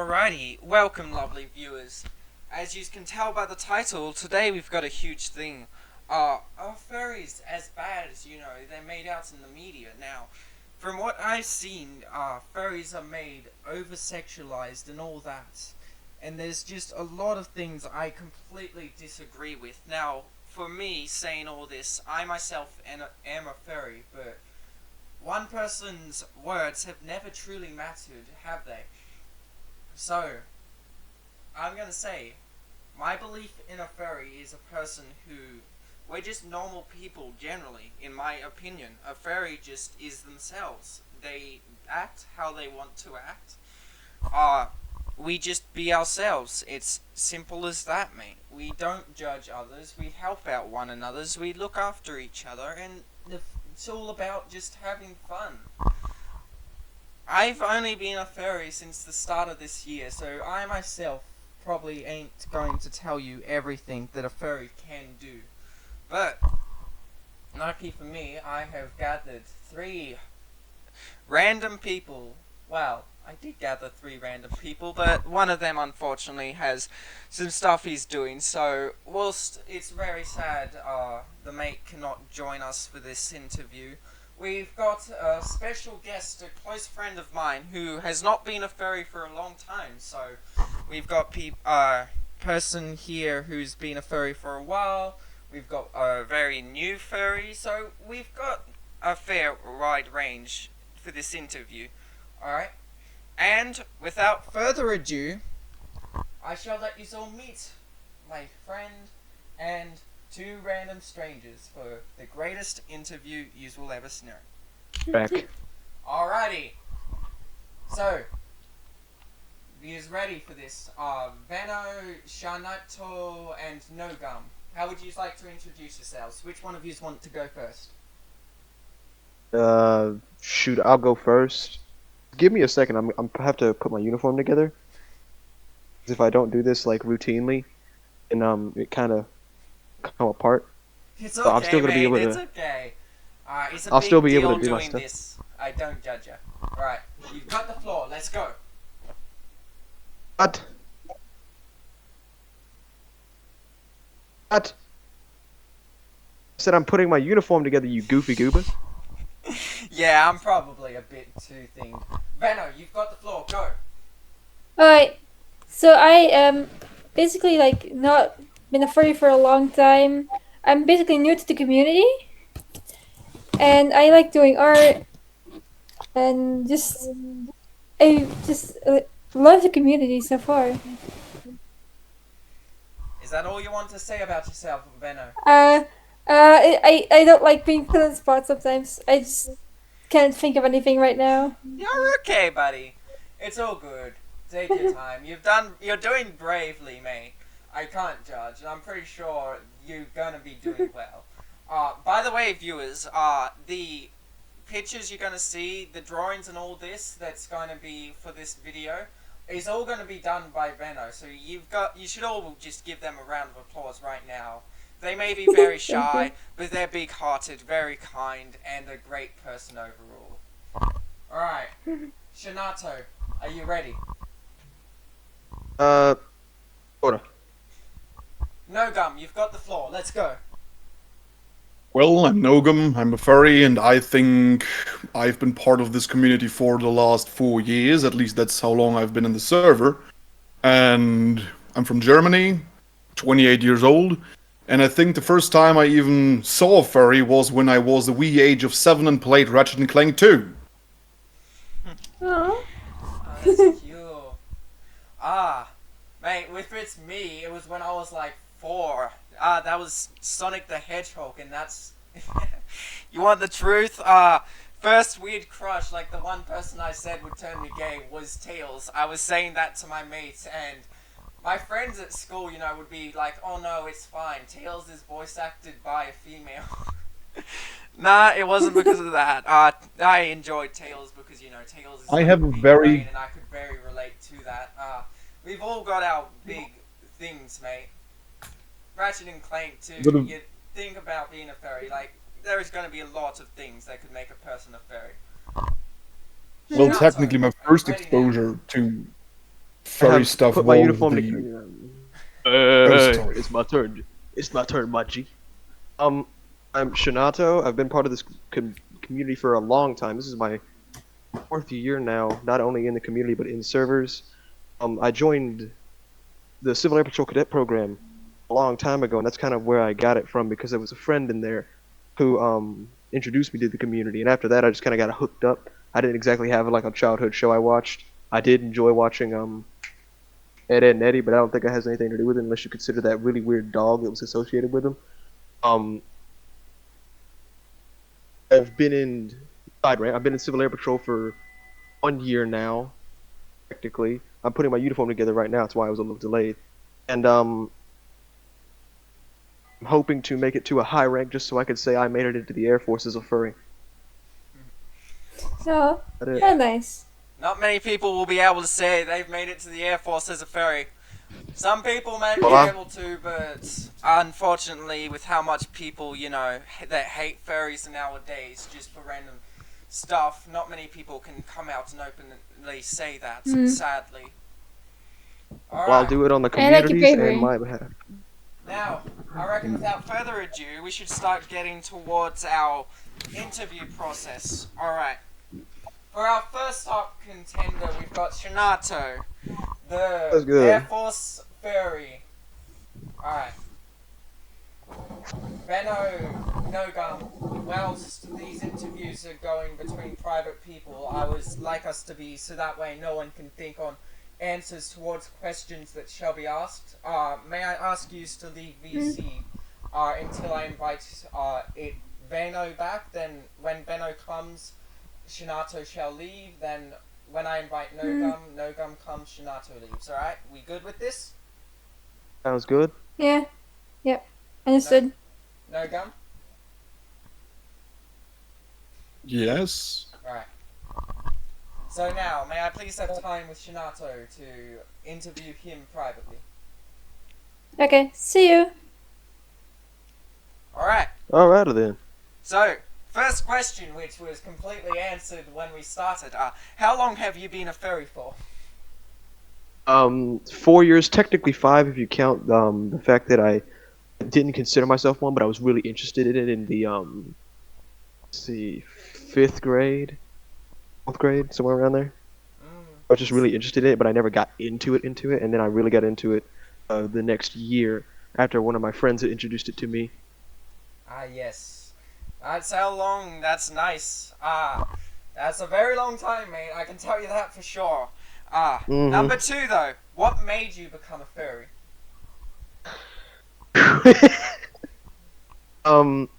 Alrighty, welcome lovely viewers. As you can tell by the title, today we've got a huge thing. Are furries as bad as, they're made out in the media? Now, from what I've seen, furries are made over-sexualized and all that. And there's just a lot of things I completely disagree with. Now, for me, saying all this, I myself am a furry, but one person's words have never truly mattered, have they? So, I'm gonna say, my belief in a furry is a person who, we're just normal people generally, in my opinion. A furry just is themselves. They act how they want to act. We just be ourselves. It's simple as that, mate. We don't judge others, we help out one another, we look after each other, and it's all about just having fun. I've only been a furry since the start of this year, so I myself probably ain't going to tell you everything that a furry can do. But, lucky for me, I have gathered 3 random people. Well, I did gather 3 random people, but one of them unfortunately has some stuff he's doing, so whilst it's very sad the mate cannot join us for this interview, we've got a special guest, a close friend of mine, who has not been a furry for a long time. So, we've got a person here who's been a furry for a while. We've got a very new furry. So, we've got a fair wide range for this interview. Alright? And, without further ado, I shall let you all meet my friend and 2 random strangers for the greatest interview you will ever know. Back. Alrighty. So, you's ready for this? Veno, Shanato, and NoGum. How would you like to introduce yourselves? Which one of you want to go first? Shoot, I'll go first. Give me a second. I have to put my uniform together. 'Cause if I don't do this like routinely, and it kind of come apart. It's So okay, I'm still gonna mate. be able It's to. okay. It's a I'll big still be deal able to do my doing stuff. this. I don't judge you. Right, you've got the floor. Let's go. What? What? I said I'm putting my uniform together, you goofy goober. Yeah, I'm probably a bit too thing. Veno, you've got the floor. Go. Alright, so I basically like not been a furry for a long time. I'm basically new to the community, and I like doing art, and I just love the community so far. Is that all you want to say about yourself, Veno? I don't like being put on the spot sometimes. I just can't think of anything right now. You're okay, buddy. It's all good. Take your time. You're doing bravely, mate. I can't judge. I'm pretty sure you're gonna be doing well. By the way, viewers, the pictures you're gonna see, the drawings and all this that's gonna be for this video, is all gonna be done by Veno. So you should all just give them a round of applause right now. They may be very shy, but they're big-hearted, very kind, and a great person overall. Alright, Shanato, are you ready? Sorta. NoGum, you've got the floor. Let's go. Well, I'm NoGum, I'm a furry, and I think I've been part of this community for the last 4 years, at least that's how long I've been in the server. And I'm from Germany, 28 years old, and I think the first time I even saw a furry was when I was the wee age of 7 and played Ratchet and Clank 2. Aww. Oh, that's cute. Mate, if it's me, it was when I was like 4. That was Sonic the Hedgehog, and that's... You want the truth? First weird crush, like the one person I said would turn me gay, was Tails. I was saying that to my mates, and my friends at school, would be like, oh no, it's fine, Tails is voice acted by a female. Nah, it wasn't because of that. I enjoyed Tails because, Tails is I like have a big very- brain, and I could very relate to that. We've all got our big things, mate. Ratchet and Clank too. Little- You think about being a furry, like, there is going to be a lot of things that could make a person a furry. Well, Shanato, technically my are you first ready now? exposure to furry have stuff put my was uniform the. together. Oh, sorry. It's my turn. It's my turn, Maji. I'm Shanato. I've been part of this community for a long time. This is my 4th year now, not only in the community but in servers. I joined the Civil Air Patrol Cadet program a long time ago, and that's kind of where I got it from because there was a friend in there who introduced me to the community, and after that I just kind of got hooked up. I didn't exactly have like a childhood show I watched. I did enjoy watching Ed, Edd and Eddy, but I don't think it has anything to do with it unless you consider that really weird dog that was associated with him. Um, I've been in side rank. I've been in Civil Air Patrol for 1 year now, technically. I'm putting my uniform together right now. That's why I was a little delayed, and I'm hoping to make it to a high rank just so I could say I made it into the Air Force as a furry. Oh, That is- how nice. Not many people will be able to say they've made it to the Air Force as a furry. Some people may be Well, able to, but unfortunately, with how much people, that hate furries nowadays just for random stuff, not many people can come out and openly say that, sadly. Well, I'll do it on the I like your communities bravery. and my behalf. Now, I reckon without further ado, we should start getting towards our interview process. Alright. For our first top contender, we've got Shanato, the That's good. Air Force furry. Alright. Veno, NoGum, whilst these interviews are going between private people, I would like us to be so that way no one can think on answers towards questions that shall be asked. May I ask you to leave VC until I invite Veno back, then when Veno comes, Shanato shall leave, then when I invite NoGum comes, Shanato leaves, alright? We good with this? Sounds good. Yeah. Yep. Understood. NoGum? Yes. Alright. So now, may I please have time with Shanato to interview him privately? Okay. See you. Alright. Alrighty then. So, first question, which was completely answered when we started. How long have you been a furry for? 4 years, technically 5 if you count the fact that I didn't consider myself one, but I was really interested in it in the let's see, 5th grade, 4th grade, somewhere around there. I was just really interested in it, but I never got into it, and then I really got into it the next year after one of my friends had introduced it to me. Yes. That's how long. That's nice. That's a very long time, mate. I can tell you that for sure. Number 2, though. What made you become a furry? Kind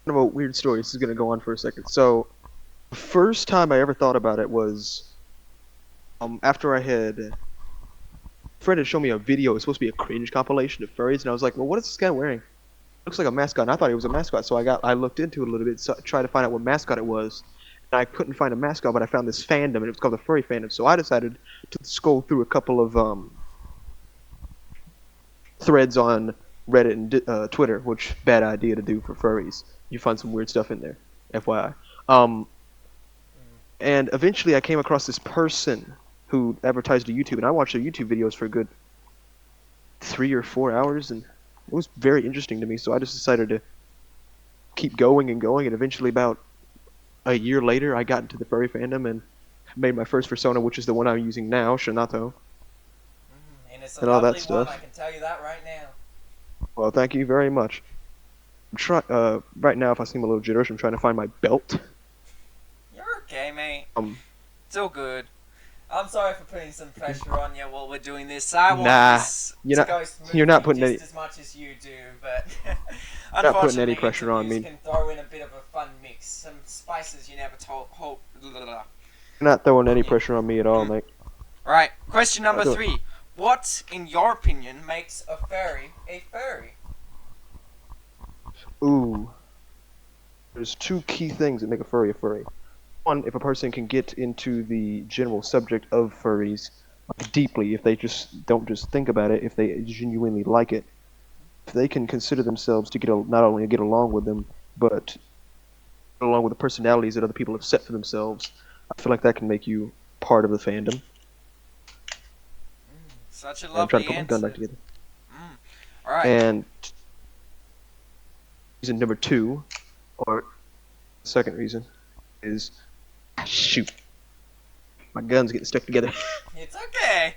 of a weird story. This is gonna go on for a second. So, the first time I ever thought about it was after I had a friend had shown me a video. It was supposed to be a cringe compilation of furries, and I was like, "Well, what is this guy wearing? Looks like a mascot." And I thought he was a mascot, so I looked into it a little bit, so tried to find out what mascot it was. And I couldn't find a mascot, but I found this fandom, and it was called the furry fandom. So I decided to scroll through a couple of threads on Reddit and Twitter, which bad idea to do for furries. You find some weird stuff in there, FYI. And eventually I came across this person who advertised to YouTube, and I watched their YouTube videos for a good 3 or 4 hours, and it was very interesting to me, so I just decided to keep going, and eventually about a year later I got into the furry fandom and made my first persona, which is the one I'm using now, Shanato. And it's a And all that lovely one, stuff. I can tell you that right now. Well, thank you very much. Right now, if I seem a little jitterish, I'm trying to find my belt. You're okay, mate. Um, It's all good. I'm sorry for putting some pressure on you while we're doing this. I want Nah, this you're to not- go smoothly you're not putting just any- as much as you do, but not putting unfortunately, any pressure on interviews me. can throw in a bit of a fun mix, some spices you never told. You're not throwing any pressure on me at all, mate. Right, question number Sure. 3. What, in your opinion, makes a furry a furry? Ooh. There's 2 key things that make a furry a furry. One, if a person can get into the general subject of furries deeply, if they just don't just think about it, if they genuinely like it, if they can consider themselves to not only get along with them, but get along with the personalities that other people have set for themselves, I feel like that can make you part of the fandom. Such a And I'm trying lovely to put my gun back answer. together. Alright. And reason number 2, or second reason, is shoot. My gun's getting stuck together. It's okay.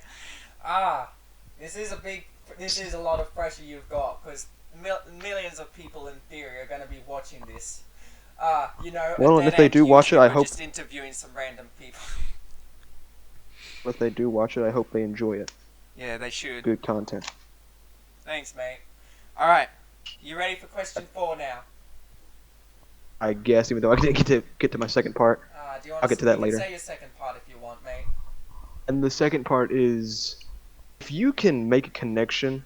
This is a lot of pressure you've got, because millions of people in theory are going to be watching this. Well, and and if they then do watch it, I we're hope just interviewing some random people. if they do watch it, I hope they enjoy it. Yeah, they should. Good content. Thanks, mate. Alright, you ready for question 4 now? I guess, even though I didn't get to my second part. Do you want I'll get to that you later. can say your second part if you want, mate. And the second part is, if you can make a connection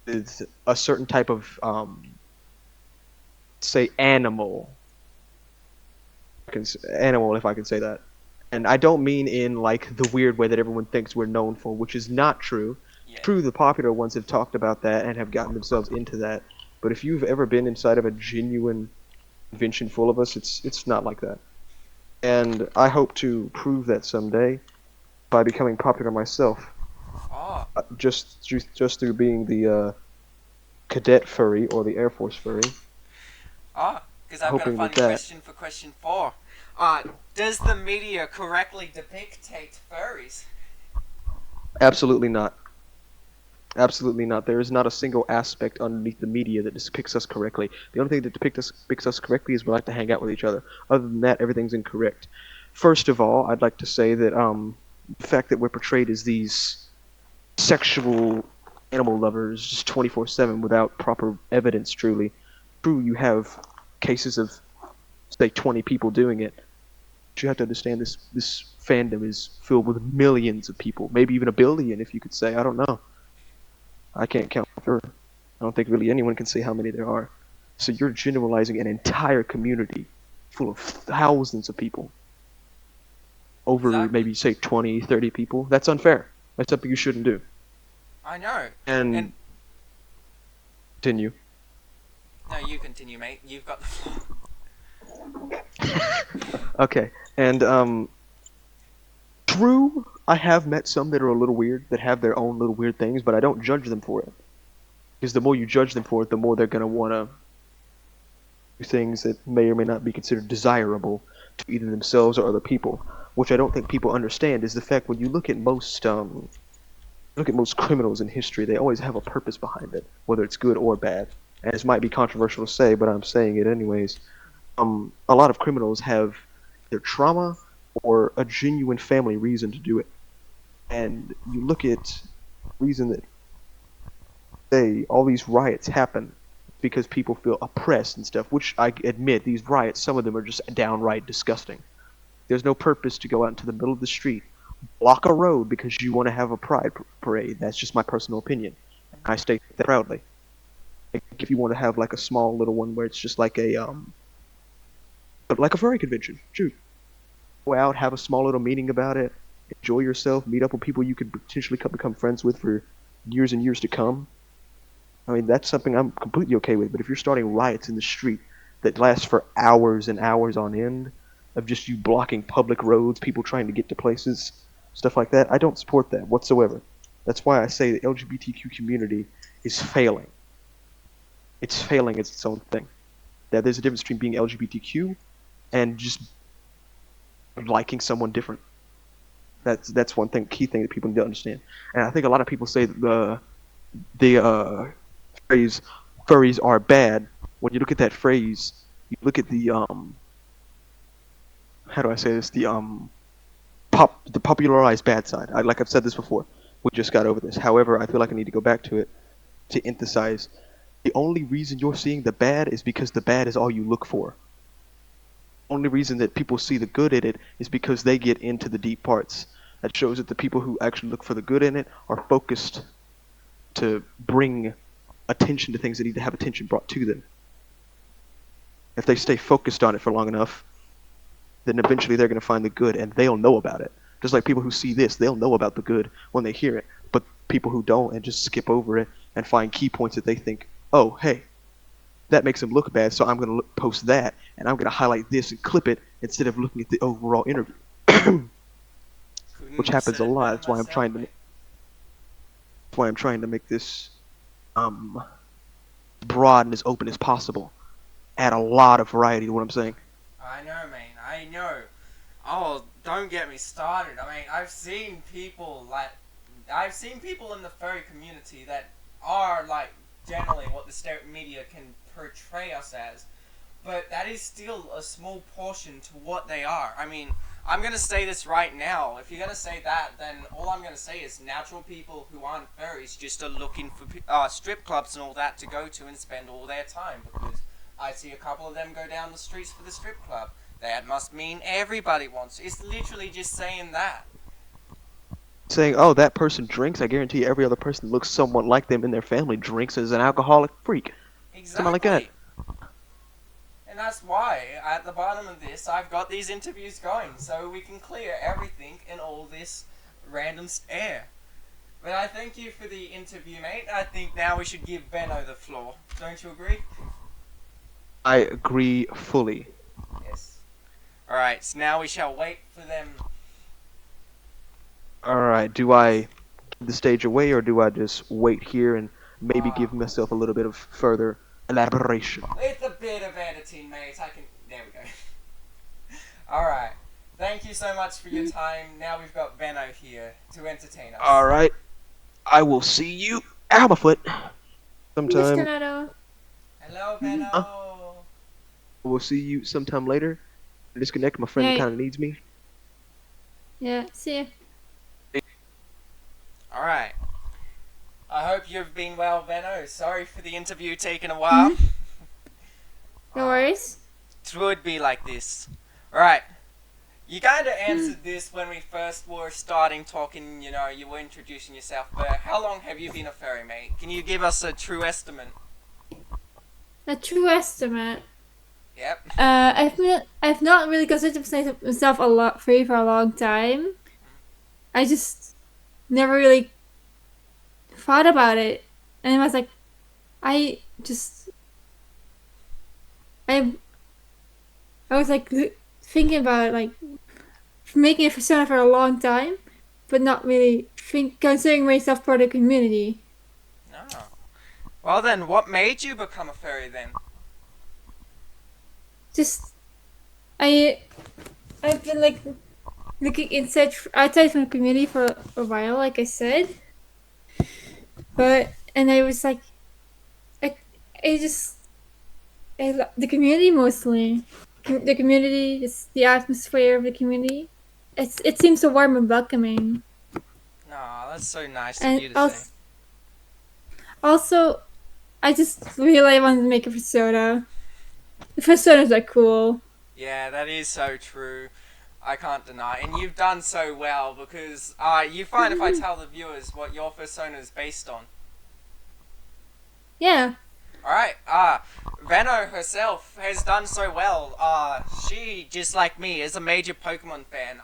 with a certain type of, say, animal, animal, if I can say that. And I don't mean in, like, the weird way that everyone thinks we're known for, which is not true. Yeah. True, the popular ones have talked about that and have gotten themselves into that. But if you've ever been inside of a genuine convention full of us, it's not like that. And I hope to prove that someday by becoming popular myself. Oh, Just through being the cadet furry or the Air Force furry. because I've got a Hoping funny with that. question for question 4. Does the media correctly depict furries? Absolutely not. Absolutely not. There is not a single aspect underneath the media that depicts us correctly. The only thing that depicts us correctly is we like to hang out with each other. Other than that, everything's incorrect. First of all, I'd like to say that the fact that we're portrayed as these sexual animal lovers just 24/7 without proper evidence, truly. True, you have cases of, say, 20 people doing it. But you have to understand this fandom is filled with millions of people, maybe even a billion, if you could say. I don't know. I can't count for. I don't think really anyone can say how many there are. So you're generalizing an entire community full of thousands of people over Exactly. maybe, say, 20, 30 people. That's unfair. That's something you shouldn't do. I know. And continue. No, you continue, mate. You've got the floor. Okay, and true, I have met some that are a little weird, that have their own little weird things, but I don't judge them for it. Because the more you judge them for it, the more they're gonna wanna do things that may or may not be considered desirable to either themselves or other people. Which I don't think people understand is the fact when you look at most criminals in history, they always have a purpose behind it, whether it's good or bad. And this might be controversial to say, but I'm saying it anyways. A lot of criminals have either trauma or a genuine family reason to do it. And you look at the reason that, say, all these riots happen because people feel oppressed and stuff, which I admit, these riots, some of them are just downright disgusting. There's no purpose to go out into the middle of the street, block a road because you want to have a pride parade. That's just my personal opinion. I state that proudly. Like, if you want to have like a small little one where it's just like like a furry convention, shoot. Go out, have a small little meeting about it, enjoy yourself, meet up with people you could potentially become friends with for years and years to come. I mean, that's something I'm completely okay with, but if you're starting riots in the street that last for hours and hours on end, of just you blocking public roads, people trying to get to places, stuff like that, I don't support that whatsoever. That's why I say the LGBTQ community is failing. It's failing as its own thing. That there's a difference between being LGBTQ and just liking someone different. That's one key thing that people need to understand. And I think a lot of people say that the phrase "furries are bad." When you look at that phrase, you look at the how do I say this? The popularized bad side. Like I've said this before. We just got over this. However, I feel like I need to go back to it to emphasize the only reason you're seeing the bad is because the bad is all you look for. Only reason that people see the good in it is because they get into the deep parts. That shows that the people who actually look for the good in it are focused to bring attention to things that need to have attention brought to them. If they stay focused on it for long enough, then eventually they're going to find the good and they'll know about it. Just like people who see this, they'll know about the good when they hear it. But people who don't and just skip over it and find key points that they think, oh, hey, that makes them look bad, so I'm going to post that, and I'm going to highlight this and clip it instead of looking at the overall interview. Which happens a lot. That's why I'm trying to... why I'm trying to make this broad and as open as possible. Add a lot of variety to what I'm saying. I know, man. I know. Oh, don't get me started. I mean, I've seen people in the furry community that are like generally what the media can portray us as, but that is still a small portion to what they are. I mean, I'm gonna say this right now. If you're gonna say that, then all I'm gonna say is natural people who aren't furries just are looking for strip clubs and all that to go to and spend all their time, because I see a couple of them go down the streets for the strip club. That must mean everybody wants. It's literally just saying that. Saying, oh, that person drinks, I guarantee every other person that looks somewhat like them in their family drinks as an alcoholic freak. Something like that. And that's why, at the bottom of this, I've got these interviews going, so we can clear everything in all this random air. But I thank you for the interview, mate. I think now we should give Veno the floor. Don't you agree? I agree fully. Yes. Alright, so now we shall wait for them. Alright, do I give the stage away, or do I just wait here and maybe give myself a little bit of further elaboration? With a bit of editing, mate, there we go. Alright. Thank you so much for your time. Now we've got Veno here to entertain us. Alright. I will see you, Almafoot, sometime. Mr. Nato. Hello, Veno. We'll see you sometime later. Disconnect, my friend Hey. kind of needs me. Yeah, see ya. Alright. I hope you've been well, Veno. Sorry for the interview taking a while. No worries. It would be like this. Alright. You kind of answered this when we first were starting talking, you know, you were introducing yourself, but how long have you been a furry, mate? Can you give us a true estimate? A true estimate. Yep. I've not really considered myself a lot free for a long time. I just never really thought about it, and I was like, I was like thinking about it, like making a persona for a long time, but not really considering myself part of the community. Oh. Well then, what made you become a furry then? Just I've been like looking outside from the community for a while, like I said. And I was like, I the community mostly. The community, just the atmosphere of the community. It seems so warm and welcoming. Aw, that's so nice of And you to say. also, I just really wanted to make a persona. The personas are cool. Yeah, that is so true. I can't deny. And you've done so well because you find if I tell the viewers what your persona is based on. Yeah. Alright, Veno herself has done so well. She, just like me, is a major Pokemon fan.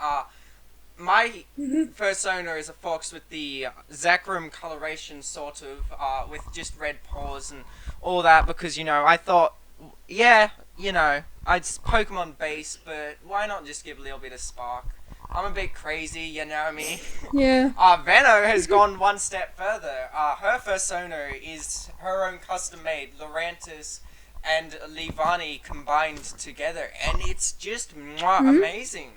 My persona is a fox with the Zekrom coloration, sort of, with just red paws and all that, because, you know, I thought, yeah, you know, it's Pokemon based, but why not just give a little bit of spark? I'm a bit crazy, you know what I mean? Yeah. Veno has gone one step further. Her persona is her own custom-made Lurantis and Levani combined together, and it's just amazing.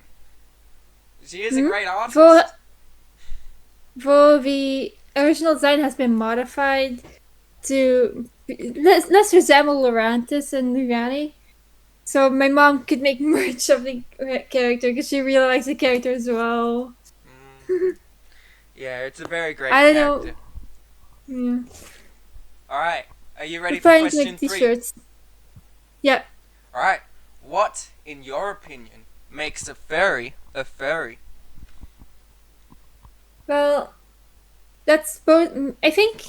She is a great artist. For the original design has been modified to less resemble Lurantis and Lugani. So my mom could make merch of the character because she really likes the character as well. Yeah, it's a very great I character. don't know. Yeah. Alright, are you ready We're for trying to question make 3? t-shirts. Yep. Alright, what, in your opinion, makes a furry a furry? Well, that's both. I think,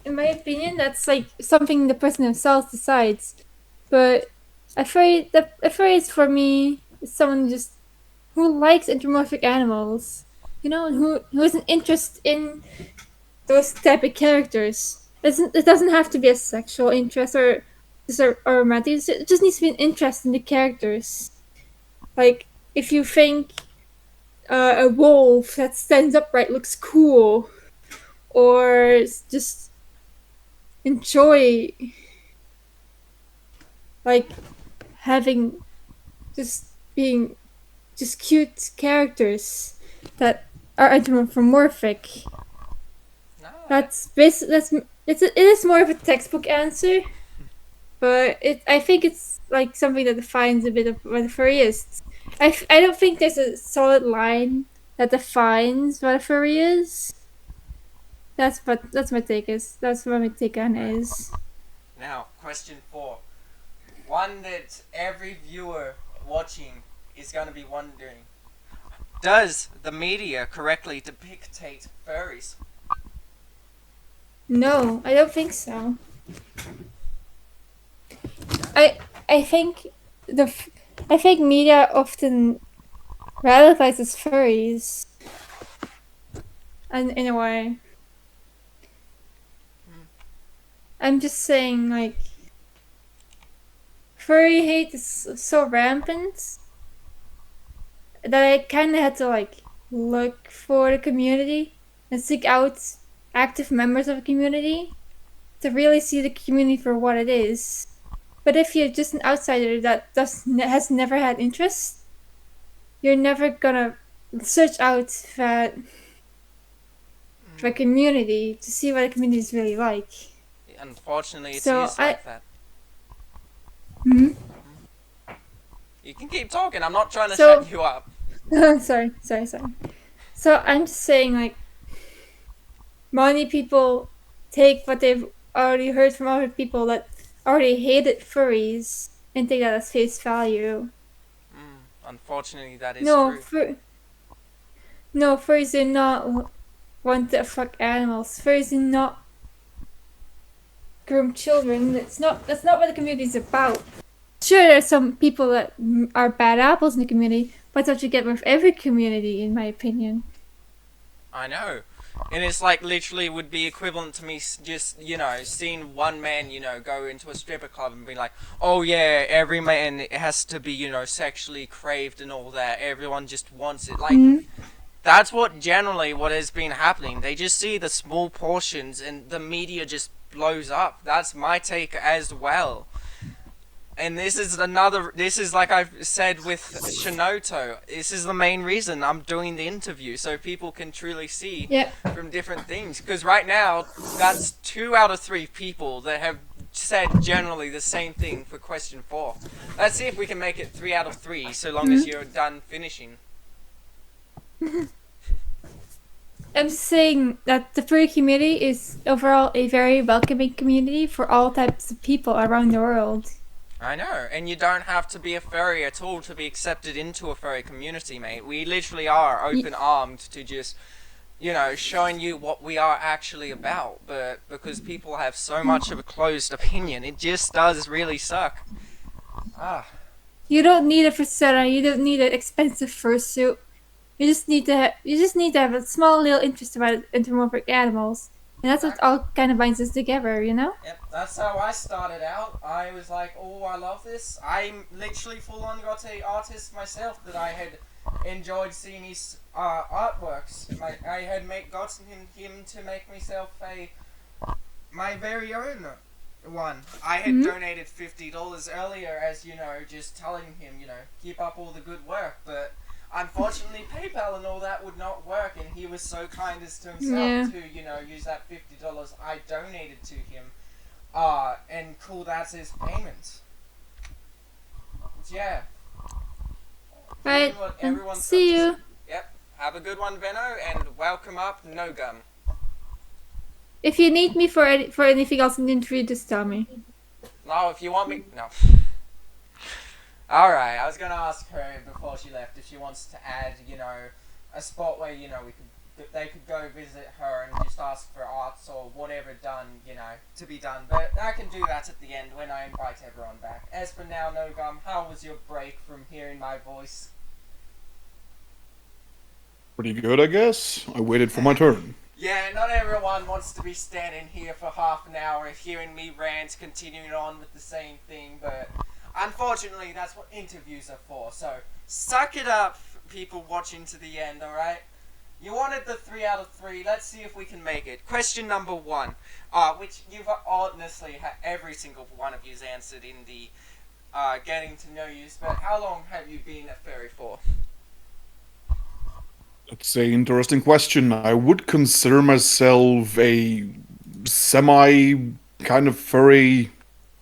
in my opinion, that's like something the person themselves decides. But a furry is for me is someone just who likes anthropomorphic animals, you know, and who has an interest in those type of characters. It doesn't have to be a sexual interest or romantic. It just needs to be an interest in the characters. Like if you think a wolf that stands upright looks cool, or just enjoy like having just being just cute characters that are anthropomorphic. No. That's it is more of a textbook answer, but I think it's like something that defines a bit of what a furry is. I don't think there's a solid line that defines what a furry is. That's my take is. That's what my take on it is. Now, question 4. One that every viewer watching is going to be wondering. Does the media correctly depict furries? No, I don't think so. I think I think media often radicalizes furries, and in a way. I'm just saying, like, furry hate is so rampant that I kind of had to like look for the community and seek out active members of the community to really see the community for what it is. But if you're just an outsider that has never had interest, you're never gonna search out that for a community to see what a community is really like. Unfortunately, it's So used like that. Mhm. You can keep talking. I'm not trying to So- shut you up. sorry. So I'm just saying, like, many people take what they've already heard from other people that already hated furries and take that as face value. Unfortunately, that is No, true. no, furries do not want to fuck animals. Furries do not groom children. That's not what the community is about. Sure, there are some people that are bad apples in the community, but that's what you get with every community, in my opinion. I know. And it's like literally would be equivalent to me just, seeing one man, go into a stripper club and be like, oh yeah, every man has to be, sexually craved and all that. Everyone just wants it. Like, that's what has been happening. They just see the small portions and the media just blows up. That's my take as well. And this is like I've said with Shanato, this is the main reason I'm doing the interview, so people can truly see from different things. Because right now, that's 2 out of 3 people that have said generally the same thing for question 4. Let's see if we can make it 3 out of 3, so long as you're done finishing. I'm saying that the furry community is overall a very welcoming community for all types of people around the world. I know, and you don't have to be a furry at all to be accepted into a furry community, mate. We literally are open-armed to just, showing you what we are actually about. But because people have so much of a closed opinion, it just does really suck. You don't need a persona. You don't need an expensive fursuit. You just need to have a small little interest about anthropomorphic animals, and that's what all kind of binds us together, Yep, that's how I started out. I was like, oh, I love this. I literally full-on got a artist myself that I had enjoyed seeing his artworks. I had gotten him to make myself my very own one. I had donated $50 earlier as, just telling him, keep up all the good work, but unfortunately, PayPal and all that would not work, and he was so kind as to himself to, use that $50 I donated to him, and call that as payment. Yeah. Right. See you. Yep. Have a good one, Veno, and welcome up, NoGum. If you need me for anything else in the interview, just tell me. No, if you want me, no. Alright, I was gonna ask her before she left if she wants to add, a spot where, they could go visit her and just ask for arts or whatever done, to be done. But I can do that at the end when I invite everyone back. As for now, NoGum, how was your break from hearing my voice? Pretty good, I guess. I waited for my turn. Yeah, not everyone wants to be standing here for half an hour hearing me rant, continuing on with the same thing, but unfortunately, that's what interviews are for. So, suck it up, people watching to the end, alright? You wanted the 3 out of 3. Let's see if we can make it. Question number 1, which you've honestly every single one of you's answered in the getting to know you. But how long have you been a furry for? That's an interesting question. I would consider myself a semi kind of furry,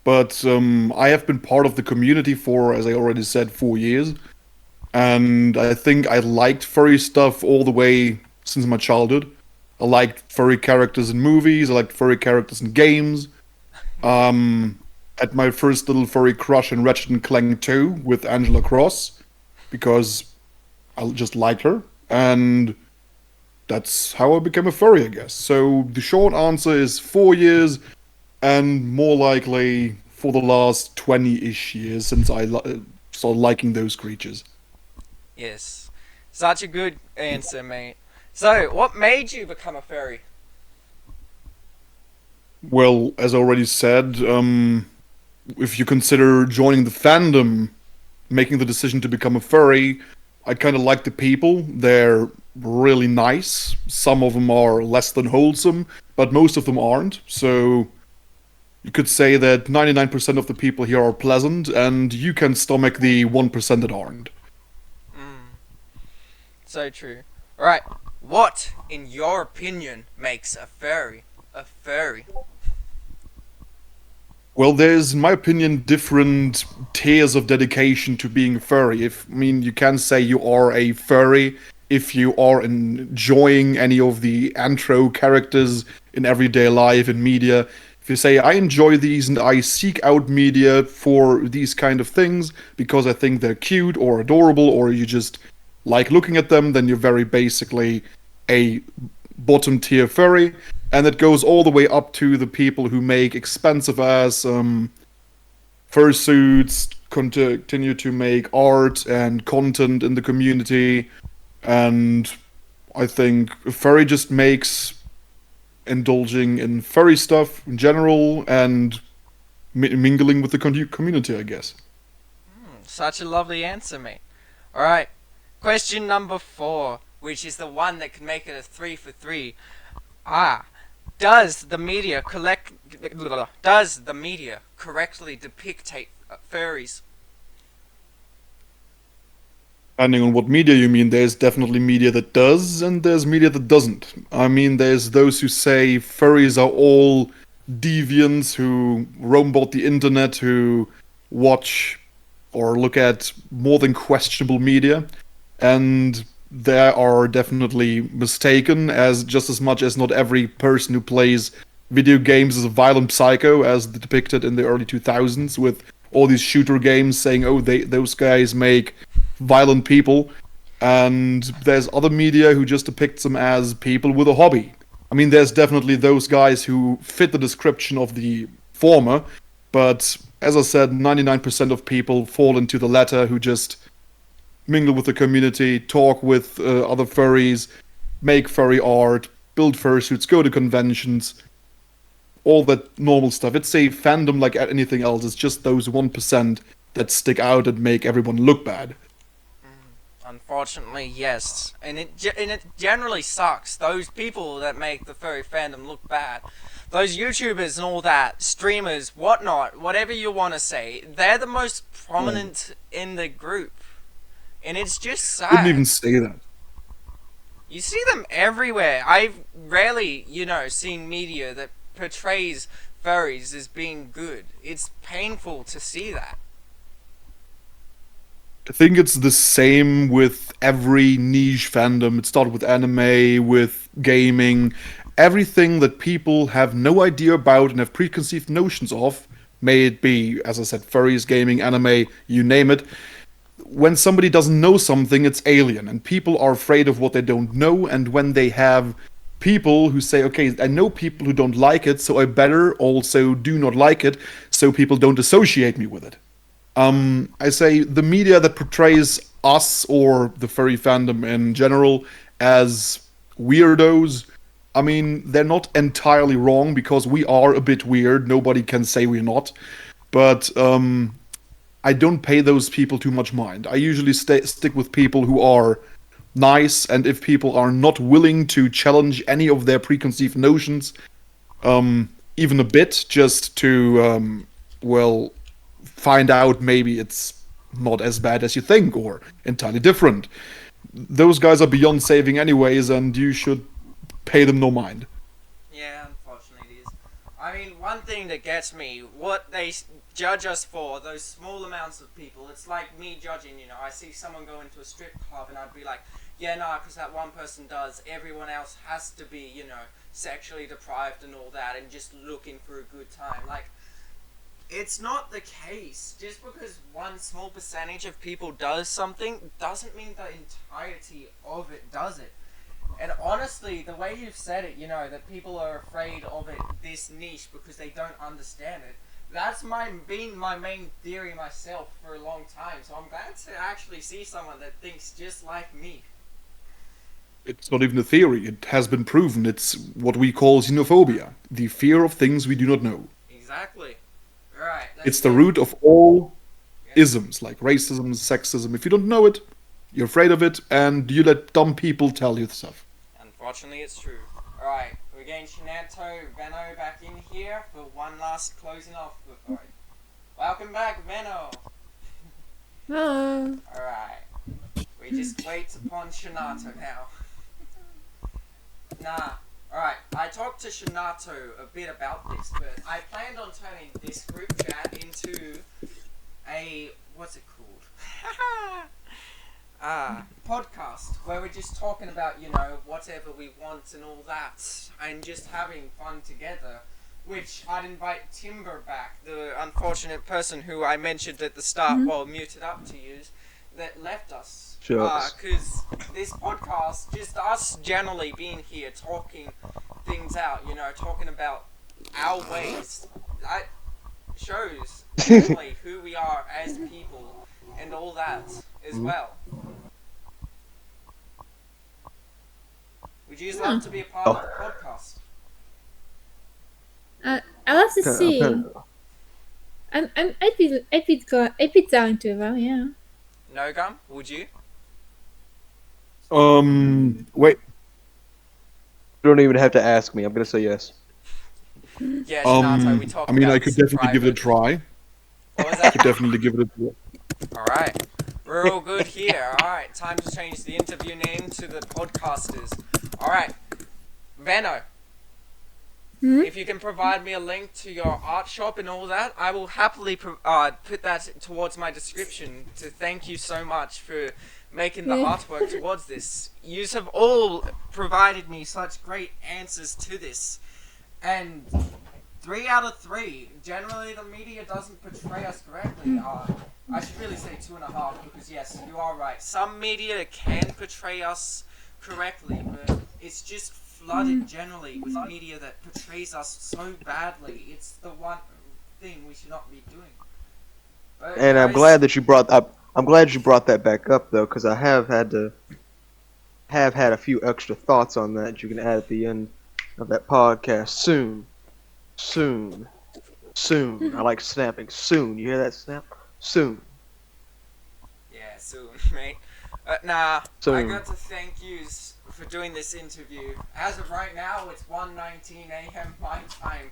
but I have been part of the community for, as I already said, 4 years. And I think I liked furry stuff all the way since my childhood. I liked furry characters in movies, I liked furry characters in games. Had my first little furry crush in Ratchet and Clank 2 with Angela Cross, because I just liked her. And that's how I became a furry, I guess. So the short answer is 4 years, and more likely for the last 20-ish years since I started liking those creatures. Yes. Such a good answer, mate. So, what made you become a furry? Well, as I already said, if you consider joining the fandom, making the decision to become a furry, I kind of like the people. They're really nice. Some of them are less than wholesome, but most of them aren't. So you could say that 99% of the people here are pleasant, and you can stomach the 1% that aren't. So true. Alright, what, in your opinion, makes a furry a furry? Well, there's, in my opinion, different tiers of dedication to being a furry. You can say you are a furry if you are enjoying any of the antro characters in everyday life and media. If you say, I enjoy these and I seek out media for these kind of things because I think they're cute or adorable, or you just like looking at them, then you're very basically a bottom tier furry. And it goes all the way up to the people who make expensive ass fursuits, continue to make art and content in the community. And I think furry just makes indulging in furry stuff in general and mingling with the community, I guess. Such a lovely answer, mate. Alright, question number 4, which is the one that can make it a 3 for 3. Does the media correctly depict furries? Depending on what media you mean, there's definitely media that does, and there's media that doesn't. There's those who say furries are all deviants who roam about the internet, who watch or look at more than questionable media, and they are definitely mistaken, as just as much as not every person who plays video games is a violent psycho, as depicted in the early 2000s with all these shooter games saying, oh, those guys make violent people. And there's other media who just depicts them as people with a hobby. There's definitely those guys who fit the description of the former, but as I said, 99% of people fall into the latter, who just mingle with the community, talk with other furries, make furry art, build fursuits, go to conventions, all that normal stuff. It's a fandom like anything else. It's just those 1% that stick out and make everyone look bad. Unfortunately, yes. And it generally sucks. Those people that make the furry fandom look bad, those YouTubers and all that, streamers, whatnot, whatever you want to say, they're the most prominent in the group. And it's just sad. I wouldn't even say that. You see them everywhere. I've rarely, seen media that portrays furries as being good. It's painful to see that. I think it's the same with every niche fandom. It started with anime, with gaming, everything that people have no idea about and have preconceived notions of, may it be, as I said, furries, gaming, anime, you name it. When somebody doesn't know something, it's alien, and people are afraid of what they don't know, and when they have people who say, okay, I know people who don't like it, so I better also do not like it, so people don't associate me with it. I say the media that portrays us, or the furry fandom in general, as weirdos, they're not entirely wrong, because we are a bit weird, nobody can say we're not, but I don't pay those people too much mind. I usually stick with people who are nice, and if people are not willing to challenge any of their preconceived notions, even a bit, just to well, find out maybe it's not as bad as you think or entirely different. Those guys are beyond saving anyways, and you should pay them no mind. Yeah, unfortunately it is. I mean, one thing that gets me, what they judge us for, those small amounts of people, it's like me judging, you know, I see someone go into a strip club and I'd be like, yeah, nah, because that one person does, everyone else has to be, you know, sexually deprived and all that, and just looking for a good time. Like, it's not the case. Just because one small percentage of people does something doesn't mean the entirety of it does it. And honestly, the way you've said it, you know, that people are afraid of it, this niche, because they don't understand it, that's been my main theory myself for a long time. So I'm glad to actually see someone that thinks just like me. It's not even a theory, it has been proven. It's what we call xenophobia, the fear of things we do not know. Exactly. Right. It's the root of all isms, like racism, sexism. If you don't know it, you're afraid of it, and you let dumb people tell you stuff. Unfortunately, it's true. Alright, we're getting Shanato, Veno back in here for one last closing off before. Welcome back, Veno! Oh. Alright, we just wait upon Shanato now. Nah, alright, I talked to Shanato a bit about this, but I planned on turning this group chat into a, what's it called? Podcast, where we're just talking about, you know, whatever we want and all that, and just having fun together. Which I'd invite Timber back, the unfortunate person who I mentioned at the start while muted up to use, that left us. Shucks. Because this podcast, just us generally being here, talking things out, you know, talking about our ways, that shows generally who we are as people and all that as well. Would you love to be a part of the podcast? I'll have to see. I'd be down to, well, yeah. NoGum, would you? Wait. You don't even have to ask me. I'm gonna say yes. Yeah, Shanato, we talked I mean, about I could this in definitely give it a private. try. What was I that? could definitely give it a try. Alright. We're all good here. Alright, time to change the interview name to the podcasters. Alright. Veno, if you can provide me a link to your art shop and all that, I will happily put that towards my description to thank you so much for making the artwork towards this. You have all provided me such great answers to this. And 3 out of 3. Generally, the media doesn't portray us correctly. I should really say 2.5, because yes, you are right. Some media can portray us correctly, but it's just flooded generally with media that portrays us so badly. It's the one thing we should not be doing. But And I'm glad that you brought up. I'm glad you brought that back up though, because I have had a few extra thoughts on that you can add at the end of that podcast soon. I like snapping. Soon. You hear that snap? Soon. Yeah, soon, mate. I Soon. got to thank you for doing this interview. As of right now, it's 1:19 a.m. my time.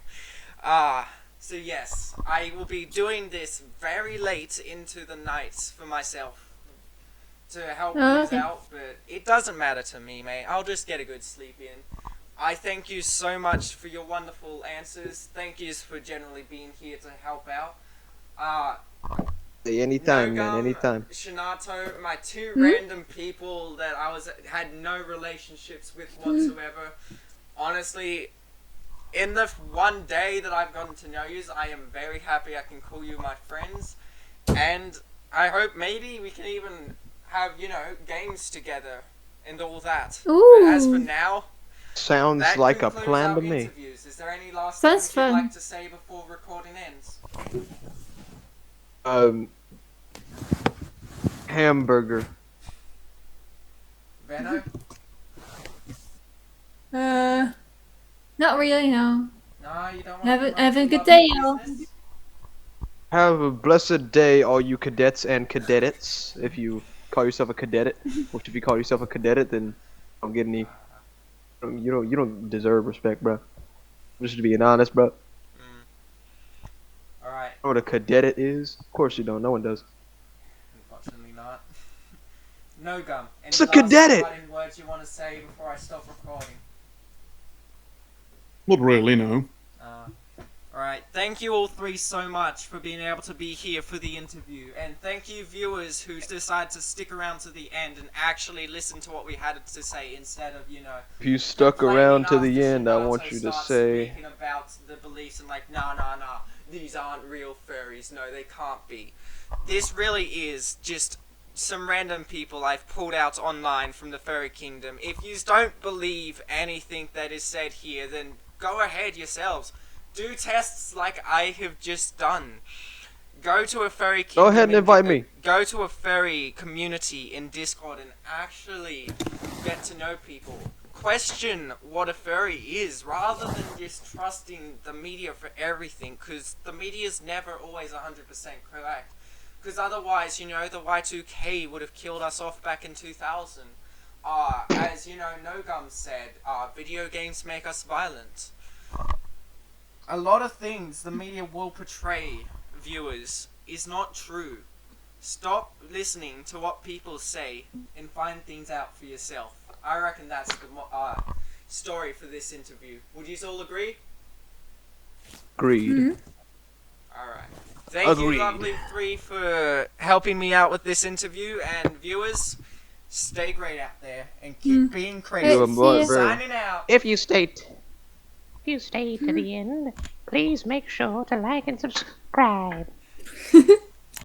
So yes, I will be doing this very late into the night for myself to help things out, but it doesn't matter to me, mate. I'll just get a good sleep in. I thank you so much for your wonderful answers. Thank you for generally being here to help out. Anytime, man. NoGum, Anytime. Shanato, my 2 random people that had no relationships with whatsoever. Honestly, in the one day that I've gotten to know you, I am very happy I can call you my friends. And I hope maybe we can even have, you know, games together and all that. Ooh. But as for now, Sounds that like a concludes plan our to me. interviews. Is there any last Sounds things you'd fun. like to say before recording ends? Hamburger. Veno? Not really, no. No, you don't want Have to a run good your day, business? Have a blessed day, all you cadets and cadettes, if you call call yourself a cadet, which if you call yourself a cadet, then don't get any. You don't deserve respect, bro. Just being honest, bro. Alright, You know what a cadet is? Of course you don't. No one does. unfortunately not. NoGum, any It's a last cadet! parting words you want to say before I stop recording? Not really, no. Alright, thank you all three so much for being able to be here for the interview, and thank you viewers who decided to stick around to the end and actually listen to what we had to say instead of, you know, If you stuck complaining around to the after end, I Shanato want you to starts say. speaking about the beliefs and like, nah, these aren't real furries, no, they can't be. This really is just some random people I've pulled out online from the furry kingdom. If you don't believe anything that is said here, then go ahead yourselves. Do tests like I have just done. Go to a furry kingdom. Go ahead and invite me. Go to a furry community in Discord and actually get to know people. Question what a furry is rather than just trusting the media for everything, because the media is never always 100% correct. Because otherwise, you know, the Y2K would have killed us off back in 2000. As you know, NoGum said, video games make us violent. A lot of things the media will portray, viewers, is not true. Stop listening to what people say and find things out for yourself. I reckon that's the story for this interview. Would you all agree? Agreed. Alright. Thank you, Agreed. lovely three, for helping me out with this interview, and viewers, stay great out there and keep being crazy. Right, see ya. Signing out. If you stayed. If you stay to the end, please make sure to like and subscribe.